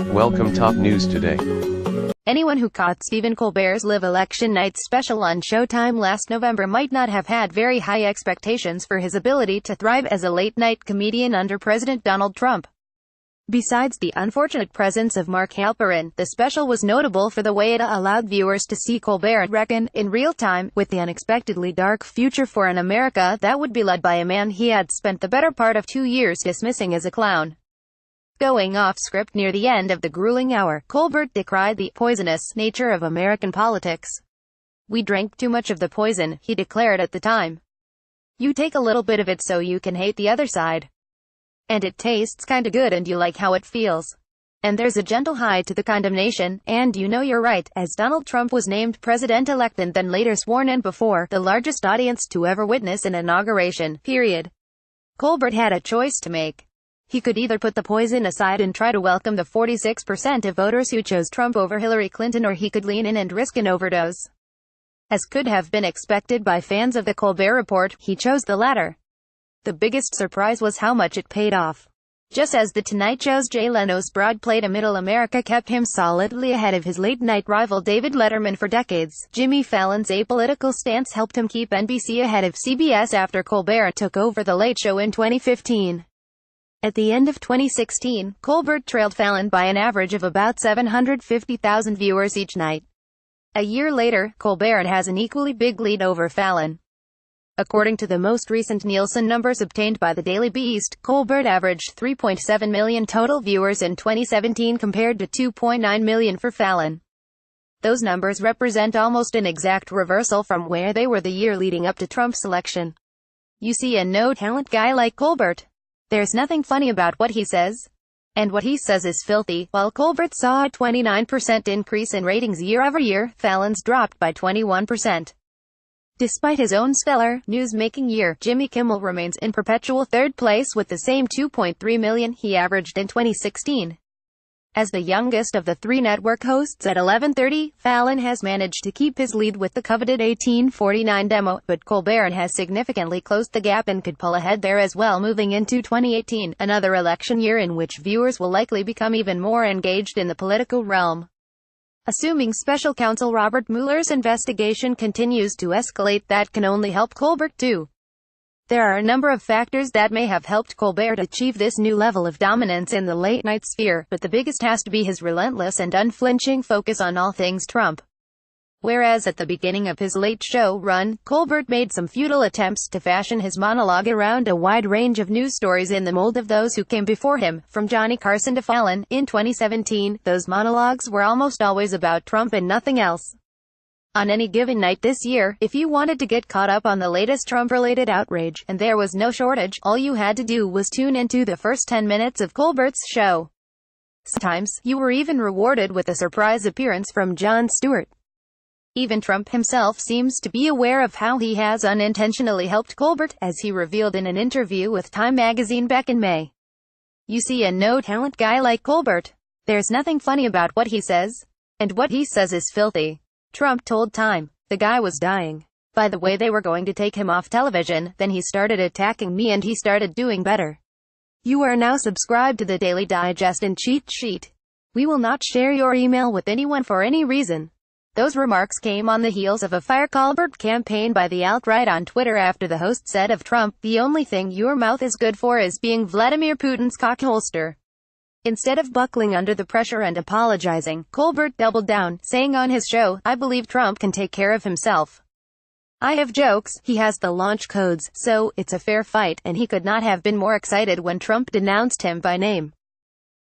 Welcome top news today. Anyone who caught Stephen Colbert's live election night special on Showtime last November might not have had very high expectations for his ability to thrive as a late-night comedian under President Donald Trump. Besides the unfortunate presence of Mark Halperin, the special was notable for the way it allowed viewers to see Colbert reckon, in real time, with the unexpectedly dark future for an America that would be led by a man he had spent the better part of 2 years dismissing as a clown. Going off script near the end of the grueling hour, Colbert decried the poisonous nature of American politics. "We drank too much of the poison," he declared at the time. "You take a little bit of it so you can hate the other side. And it tastes kinda good and you like how it feels. And there's a gentle high to the condemnation, and you know you're right," as Donald Trump was named president-elect and then later sworn in before the largest audience to ever witness an inauguration, period. Colbert had a choice to make. He could either put the poison aside and try to welcome the 46% of voters who chose Trump over Hillary Clinton, or he could lean in and risk an overdose. As could have been expected by fans of The Colbert Report, he chose the latter. The biggest surprise was how much it paid off. Just as The Tonight Show's Jay Leno's broad play to middle America kept him solidly ahead of his late-night rival David Letterman for decades, Jimmy Fallon's apolitical stance helped him keep NBC ahead of CBS after Colbert took over The Late Show in 2015. At the end of 2016, Colbert trailed Fallon by an average of about 750,000 viewers each night. A year later, Colbert has an equally big lead over Fallon. According to the most recent Nielsen numbers obtained by the Daily Beast, Colbert averaged 3.7 million total viewers in 2017 compared to 2.9 million for Fallon. Those numbers represent almost an exact reversal from where they were the year leading up to Trump's election. You see a no-talent guy like Colbert. There's nothing funny about what he says. And what he says is filthy. While Colbert saw a 29% increase in ratings year-over-year, Fallon's dropped by 21%. Despite his own stellar, news-making year, Jimmy Kimmel remains in perpetual third place with the same 2.3 million he averaged in 2016. As the youngest of the three network hosts at 11:30, Fallon has managed to keep his lead with the coveted 1849 demo, but Colbert has significantly closed the gap and could pull ahead there as well moving into 2018, another election year in which viewers will likely become even more engaged in the political realm. Assuming special counsel Robert Mueller's investigation continues to escalate, that can only help Colbert too. There are a number of factors that may have helped Colbert achieve this new level of dominance in the late-night sphere, but the biggest has to be his relentless and unflinching focus on all things Trump. Whereas at the beginning of his Late Show run, Colbert made some futile attempts to fashion his monologue around a wide range of news stories in the mold of those who came before him, from Johnny Carson to Fallon. In 2017, those monologues were almost always about Trump and nothing else. On any given night this year, if you wanted to get caught up on the latest Trump-related outrage, and there was no shortage, all you had to do was tune into the first 10 minutes of Colbert's show. Sometimes, you were even rewarded with a surprise appearance from Jon Stewart. Even Trump himself seems to be aware of how he has unintentionally helped Colbert, as he revealed in an interview with Time magazine back in May. You see a no-talent guy like Colbert. There's nothing funny about what he says. And what he says is filthy. Trump told Time. The guy was dying. By the way, they were going to take him off television, then he started attacking me and he started doing better. You are now subscribed to the Daily Digest and Cheat Sheet. We will not share your email with anyone for any reason. Those remarks came on the heels of a Fire Colbert campaign by the alt-right on Twitter after the host said of Trump, "The only thing your mouth is good for is being Vladimir Putin's cockholster." Instead of buckling under the pressure and apologizing, Colbert doubled down, saying on his show, "I believe Trump can take care of himself. I have jokes, he has the launch codes, so it's a fair fight," and he could not have been more excited when Trump denounced him by name.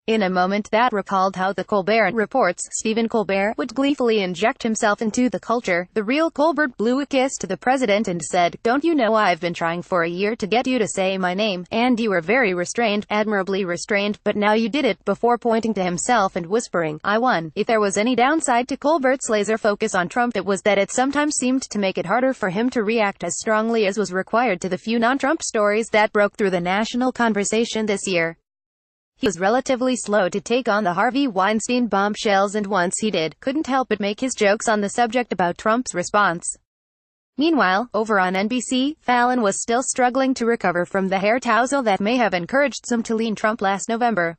In a moment that recalled how The Colbert Report's Stephen Colbert would gleefully inject himself into the culture, the real Colbert blew a kiss to the president and said, "Don't you know I've been trying for a year to get you to say my name, and you were very restrained, admirably restrained, but now you did it," before pointing to himself and whispering, "I won." If there was any downside to Colbert's laser focus on Trump, it was that it sometimes seemed to make it harder for him to react as strongly as was required to the few non-Trump stories that broke through the national conversation this year. He was relatively slow to take on the Harvey Weinstein bombshells, and once he did, couldn't help but make his jokes on the subject about Trump's response. Meanwhile, over on NBC, Fallon was still struggling to recover from the hair tousle that may have encouraged some to lean Trump last November.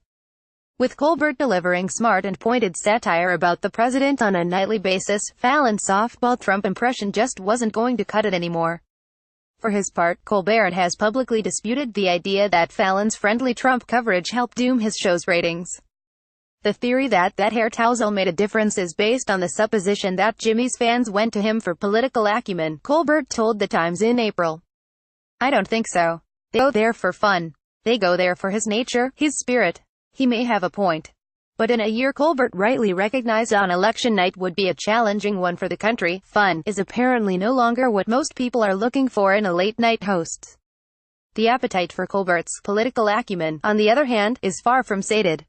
With Colbert delivering smart and pointed satire about the president on a nightly basis, Fallon's softball Trump impression just wasn't going to cut it anymore. For his part, Colbert has publicly disputed the idea that Fallon's friendly Trump coverage helped doom his show's ratings. The theory that hair towel made a difference is based on the supposition that Jimmy's fans went to him for political acumen, Colbert told The Times in April. "I don't think so. They go there for fun. They go there for his nature, his spirit." He may have a point. But in a year Colbert rightly recognized on election night would be a challenging one for the country, fun is apparently no longer what most people are looking for in a late-night host. The appetite for Colbert's political acumen, on the other hand, is far from sated.